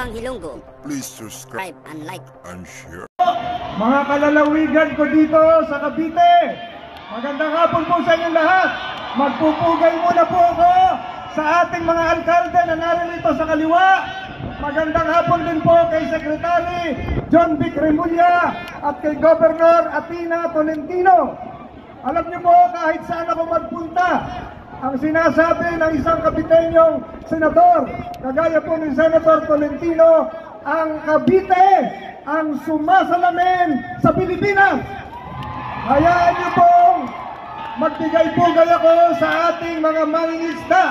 Matapang Ilonggo. Please subscribe And like and share. Mga kalalawigan ko dito sa Cavite, magandang hapon po sa inyong lahat. Magpupugay muna po ako sa ating mga alkalde na naririto sa kaliwa. Magandang hapon din po kay Secretary John Vic Remulla at kay Governor Atina Tolentino. Alam niyo po, kahit saan ako magpunta, ang sinasabi ng isang Caviteñong senador, kagaya po ni Senator Tolentino, ang Cavite ang sumasalamin sa Pilipinas. Hayaan niyo pong magbigay-pugay ako sa ating mga mangingisda.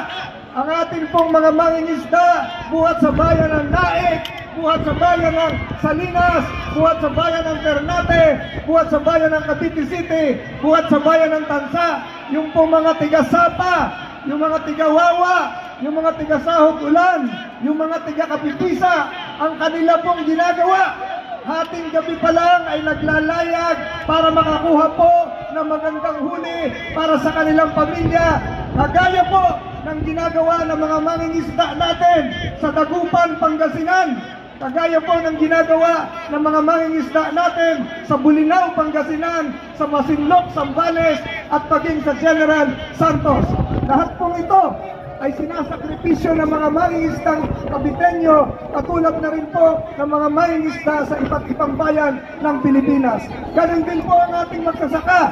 Ang ating pong mga mangingisda, buhat sa bayan ng Naik, buhat sa bayan ng Salinas, buhat sa bayan ng Ternate, buhat sa bayan ng Cavite City, buhat sa bayan ng Tansa, yung pong mga tiga-Sapa, yung mga tiga-Wawa, yung mga tiga-Sahog Ulan, yung mga tiga-Kapipisa, ang kanila pong ginagawa. Hating gabi pa lang ay naglalayag para makakuha po ng magandang huli para sa kanilang pamilya. Kagaya po ng ginagawa ng mga mangingisda natin sa Dagupan, Pangasinan. Kagaya po ng ginagawa ng mga mangingisda natin sa Bulinaw, Pangasinan, sa Masinloc, Zambales at maging sa General Santos. Lahat pong ito ay sinasakripisyo ng mga mangingisdang Caviteño, katulad na rin po ng mga mangingisda sa iba't ibang bayan ng Pilipinas. Ganun din po ang ating magsasaka.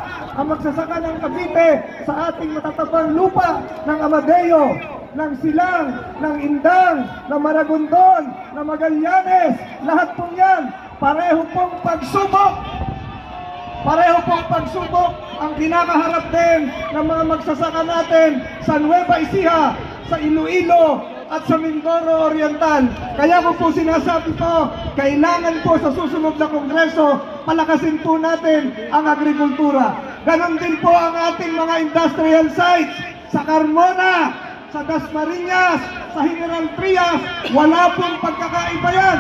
Ang magsasaka ng Cavite sa ating matatabang lupa ng Amadeo, ng Silang, ng Indang, ng Maragondon, ng Magallanes, lahat po yan, pareho pong pagsubok. Pareho pong pagsubok ang kinakaharap din ng mga magsasaka natin sa Nueva Ecija, sa Iloilo at sa Mindoro Oriental. Kaya ko po sinasabi po, kailangan po sa susunod na Kongreso, palakasin po natin ang agrikultura. Ganon din po ang ating mga industrial sites sa Carmona, sa Dasmariñas, sa General Trias. Wala pong pagkakaiba yan.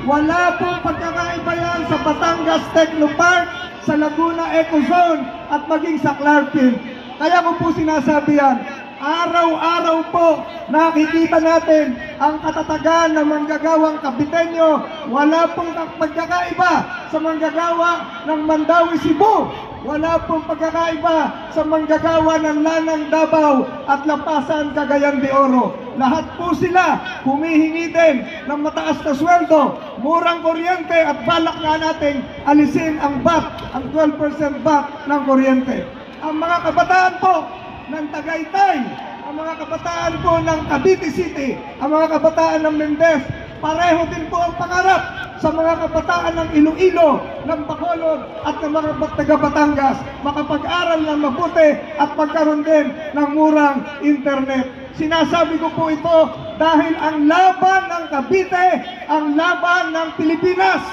Wala pong pagkakaiba yan sa Batangas Technopark, sa Laguna Eco Zone at maging sa Clarkfield. Kaya ko po sinasabi yan, araw-araw po nakikita natin ang katatagan ng manggagawang Caviteño. Wala pong pagkakaiba sa manggagawa ng Mandawi, Cebu. Wala pong pagkakaiba sa manggagawa ng Lanang, Davao at Lapasan, Cagayan de Oro. Lahat po sila humihingi din ng mataas na sweldo, murang kuryente at balak nga natin alisin ang VAT, ang 12% VAT ng kuryente. Ang mga kabataan po ng Tagaytay, ang mga kabataan po ng Cavite City, ang mga kabataan ng Mendez, pareho din po ang pangarap sa mga kabataan ng Iloilo, ng Bacolod at ng mga taga-Batangas makapag-aral ng mabuti at magkaroon din ng murang internet. Sinasabi ko po ito dahil ang laban ng Cavite, ang laban ng Pilipinas.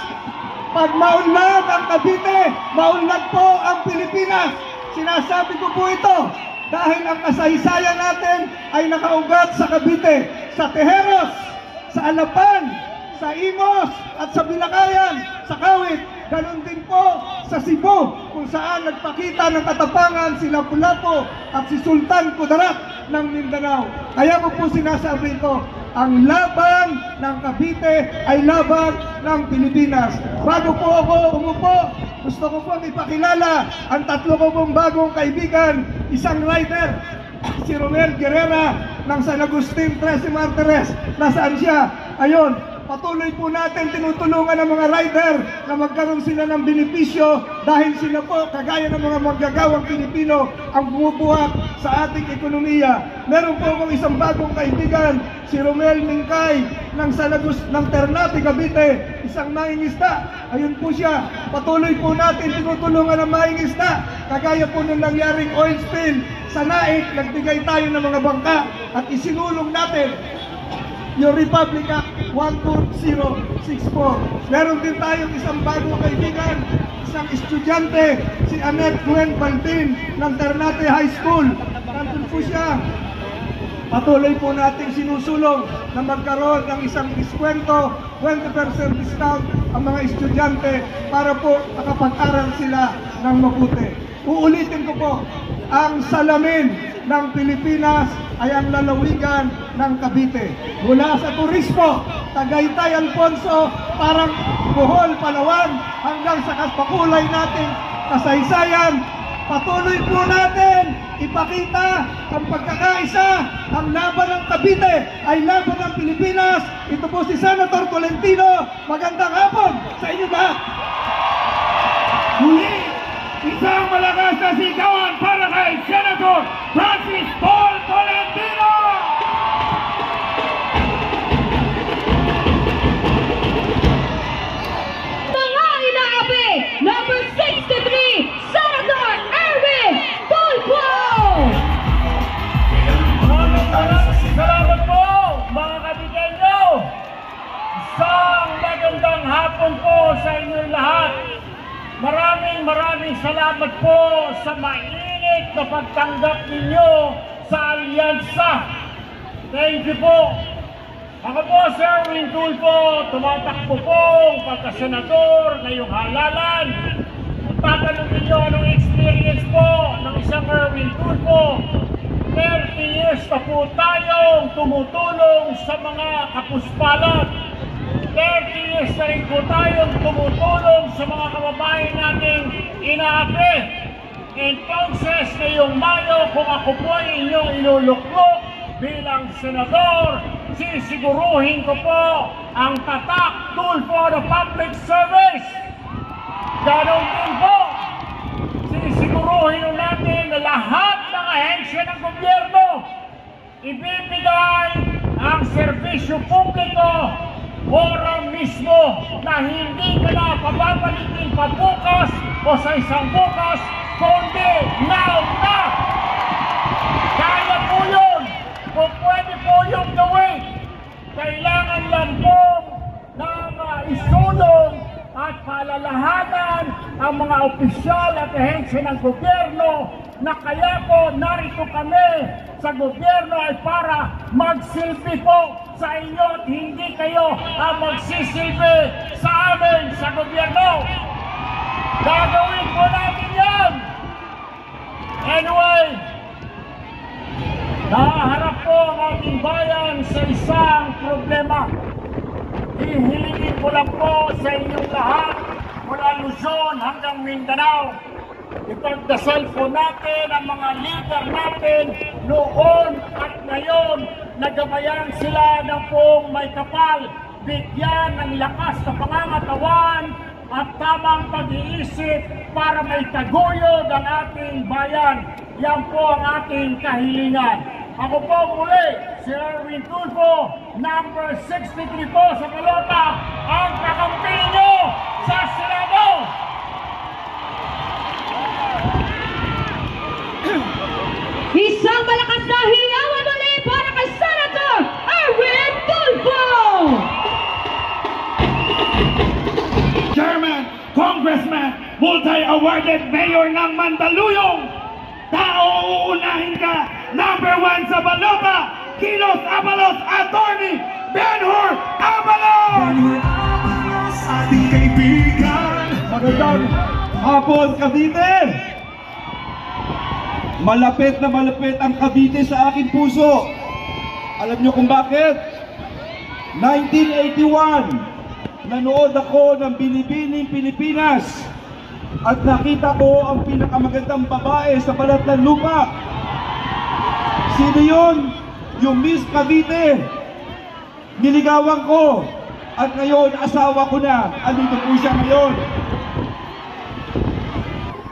Pag maunlad ang Cavite, maunlad po ang Pilipinas. Sinasabi ko po ito dahil ang kasaysayan natin ay nakaugat sa Cavite, sa Tejeros, sa Alapan, sa Imos at sa Bilakayan, sa Kawit. Ganon din po sa Cebu, kung saan nagpakita ng katapangan si Lapu-Lapu at si Sultan Kudarat ng Mindanao. Kaya ko po sinasabi ito, ang laban ng Cavite ay laban ng Pilipinas. Bago po ako umupo, gusto ko pong ipakilala ang tatlo ko pong bagong kaibigan, isang rider, si Romel Guerrera ng San Agustin 13 Martires. Nasaan siya? Ayun, patuloy po natin tinutulungan ng mga rider na magkaroon sila ng benepisyo dahil sila po, kagaya ng mga manggagawang Pilipino, ang bumubuhat sa ating ekonomiya. Meron po akong isang bagong kaibigan, si Romel Mingkay ng Ternate, Cavite, isang mangingisda. Ayun po siya, patuloy po natin tinutulungan ng mangingisda. Kagaya po nung nangyaring oil spill sa Naik, nagbigay tayo ng mga bangka at isinulong natin yung Republic Act 14064. Meron din tayong isang bagong kaibigan, isang estudyante, si Annette Gwen Baltin ng Ternate High School. Nandun po siya. Patuloy po natin sinusulong na magkaroon ng isang diskwento, 20% discount ang mga estudyante para po makapag-aral sila ng mabuti. Uulitin ko po, ang salamin ng Pilipinas ay ang lalawigan ng Cavite. Mula sa turismo, Tagaytay, Alfonso, parang Bohol, Palawan, hanggang sa kaspakulay nating kasaysayan, patuloy po natin ipakita ang pagkakaisa. Ang laban ng Cavite ay laban ng Pilipinas. Ito po si Senator Tolentino. Magandang hapon sa inyo lahat. Muli, isang malakas na sigawan para kay Senator Francis Paul Tolentino! Mga inaapi, number 63, Senator Erwin Tulfo! Maraming salamat po, mga Caviteño! Isang magandang hapon po sa inyong lahat. Maraming salamat po sa mainit na pagtanggap ninyo sa alyansa. Thank you po. Ako po, Sir Erwin Tulfo, tumatakbo po pagka-senador ngayong halalan. Kung tatanungin nyo anong experience po ng isang Erwin Tulfo, 30 years na po tayong tumutulong sa mga kapuspalan. 30 years na rin po tayong tumutulong sa mga kababayan nating inaapi. Entonces, ngayong Mayo, kung ako po ay inyong iluluklok bilang senador, sisiguruhin ko po ang tatak Tulfo na public service. Ganon din po, sisiguruhin natin na lahat ng ahensya ng gobyerno ibibigay ang serbisyo publiko ora mismo na hindi ka na pababalikin pa bukas o sa isang bukas, kundi now na! Kaya po yun! Kung pwede po yung gawin, kailangan lang po na isulong at paalalahanan ang mga opisyal at ahensya ng gobyerno na kaya po narito kami sa gobyerno ay para magsilbi po sa inyo at hindi kayo ang magsisilbi sa amin sa gobyerno. Gagawin po natin yan! Anyway, naharap po ang ating bayan sa isang problema. Hihilingin ko lang po sa inyong lahat mula Luzon hanggang Mindanao. Ipagdasal po natin ang mga leader natin noon at ngayon. Nagabayan sila ng pong may kapal, bigyan ng lakas na pangangatawan at tamang pag-iisip para may taguyod ang ating bayan. Yan po ang ating kahilingan. Ako po muli, si Erwin Tulfo, number 63 po sa Calota, ang kakampi nyo sa Senado! Isang malakas na hiyawan muli para kay Senator Erwin Tulfo! Chairman, Congressman, multi-awarded mayor ng Mandaluyong, tao uunahin ka, number 1 sa Balota, Kilos Abalos, Attorney Ben-Hur Abalos! Ating kaibigan. Magandang hapon, Cavite! Malapit na malapit ang Cavite sa aking puso. Alam niyo kung bakit? 1981, nanood ako ng Binibining Pilipinas at nakita ko ang pinakamagandang babae sa balat ng lupa. Sino yun? Yung Miss Cavite. Niligawan ko at ngayon asawa ko na. Andito po siya ngayon.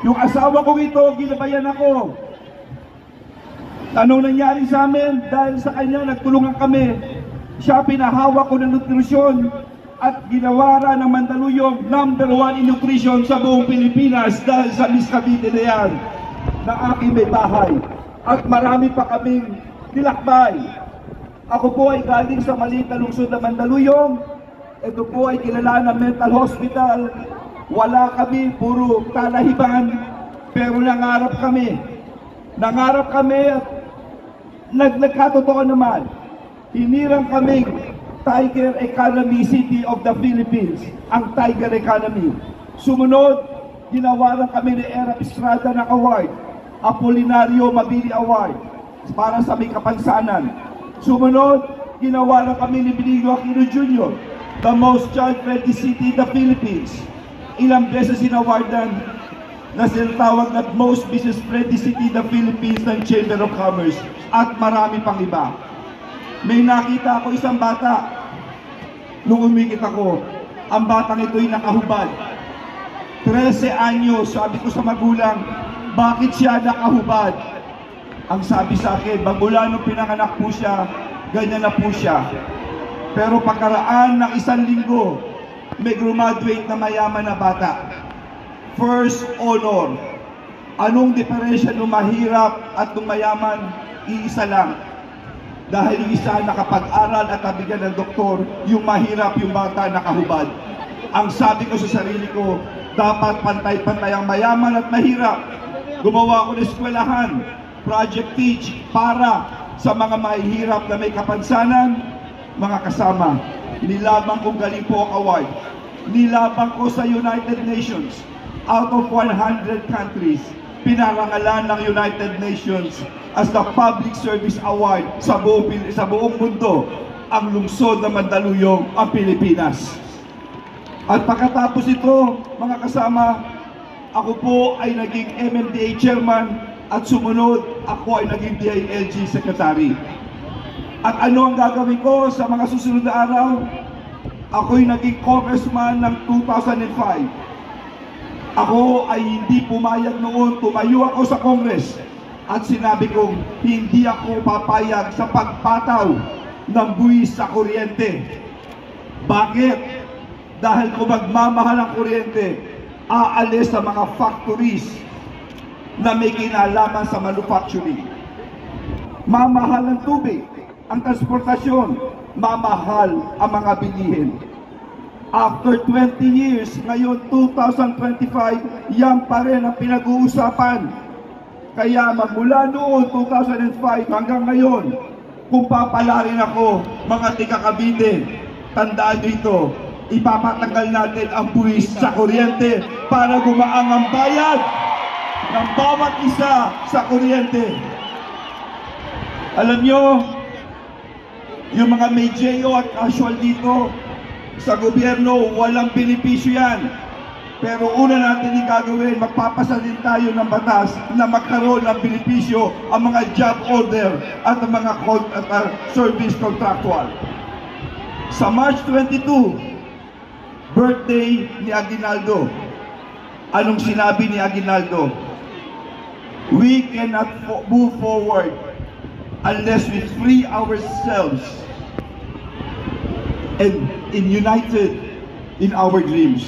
Yung asawa ko ito, ginabayan ako. Anong nangyari sa amin? Dahil sa kanya, nagtulungan kami. Siya pinahawak ko ng nutrisyon at ginawara ng Mandaluyong number 1 in nutrition sa buong Pilipinas dahil sa Miss Cavite na yan na aking may bahay. At marami pa kaming nilakbay. Ako po ay galing sa maliit na lungsod na Mandaluyong. Ito po ay kilala na mental hospital. Wala kami, puro talahiban. Pero nangarap kami. Nangarap kami at nagkatotoo naman. Hinirang kaming Tiger Economy City of the Philippines, ang Tiger Economy. Sumunod, ginawaran kami ni Era Estrada ng award. Apolinario Mabini Award para sa may kapansanan. Sumunod, ginawa na kami ni Benigno Aquino Jr., the most child-friendly city in the Philippines. Ilang beses inawardan na sinatawag na most business-friendly city in the Philippines ng Chamber of Commerce at marami pang iba. May nakita ako isang bata nung umikit ako. Ang batang ito'y nakahubad. 13 anyos, sabi ko sa magulang, bakit siya nakahubad? Ang sabi sa akin, magmula nung pinanganak po siya, ganyan na po siya. Pero pagkaraan ng 1 linggo, may graduate na mayaman na bata. First honor. Anong diferensya ng mahirap at ng mayaman? Iisa lang. Dahil yung isa nakapag-aral at nabigyan ng doktor, yung mahirap, yung bata nakahubad. Ang sabi ko sa sarili ko, dapat pantay-pantay ang mayaman at mahirap. Gumawa ko ng eskwelahan, Project Teach, para sa mga mahihirap na may kapansanan, mga kasama. Nilabang kong galing po ang award. Nilabang ko sa United Nations. Out of 100 countries, pinarangalan ng United Nations as the Public Service Award sa buong mundo ang lungsod ng Mandaluyong, ang Pilipinas. At pagkatapos ito, mga kasama, ako po ay naging MMDA Chairman at sumunod, ako ay naging DILG Secretary. At ano ang gagawin ko sa mga susunod na araw? Ako'y naging Congressman ng 2005. Ako ay hindi pumayag noon, tumayo ako sa Congress at sinabi kong hindi ako papayag sa pagpataw ng buwis sa kuryente. Bakit? Dahil kung magmamahal ang kuryente, aalis sa mga factories na may kinalaman sa manufacturing. Mamahal ang tubig, ang transportasyon, mamahal ang mga bilihin. After 20 years, ngayon 2025, yan pa rin ang pinag-uusapan. Kaya magmula noon 2005 hanggang ngayon, kung papalarin ako, mga tiga Cavite, tandaan nyo ito, ipapatanggal natin ang buwis sa kuryente para gumaang ang bayad ng bawat isa sa kuryente. Alam nyo, yung mga may JO at casual dito, sa gobyerno, walang benepisyo yan. Pero una natin yung gagawin, magpapasa din tayo ng batas na magkaroon ng benepisyo ang mga job order at ang mga service contractual. Sa March 22, birthday ni Aguinaldo. Anong sinabi ni Aguinaldo? We cannot move forward unless we free ourselves and united in our dreams.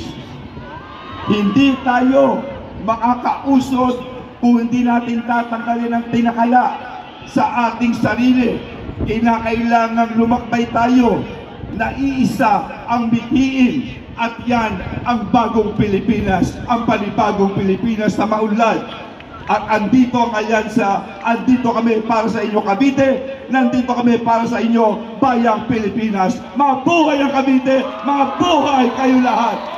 Hindi tayo makakausod kung hindi natin tatanggalin ang tinakala sa ating sarili. Kinakailangan lumakbay tayo na iisa ang bitiin at yan ang bagong Pilipinas, ang panibagong Pilipinas na maunlad. At andito ang alyansa, andito kami para sa inyo Cavite, nandito kami para sa inyo Bayang Pilipinas. Mabuhay ang Cavite, mabuhay kayo lahat!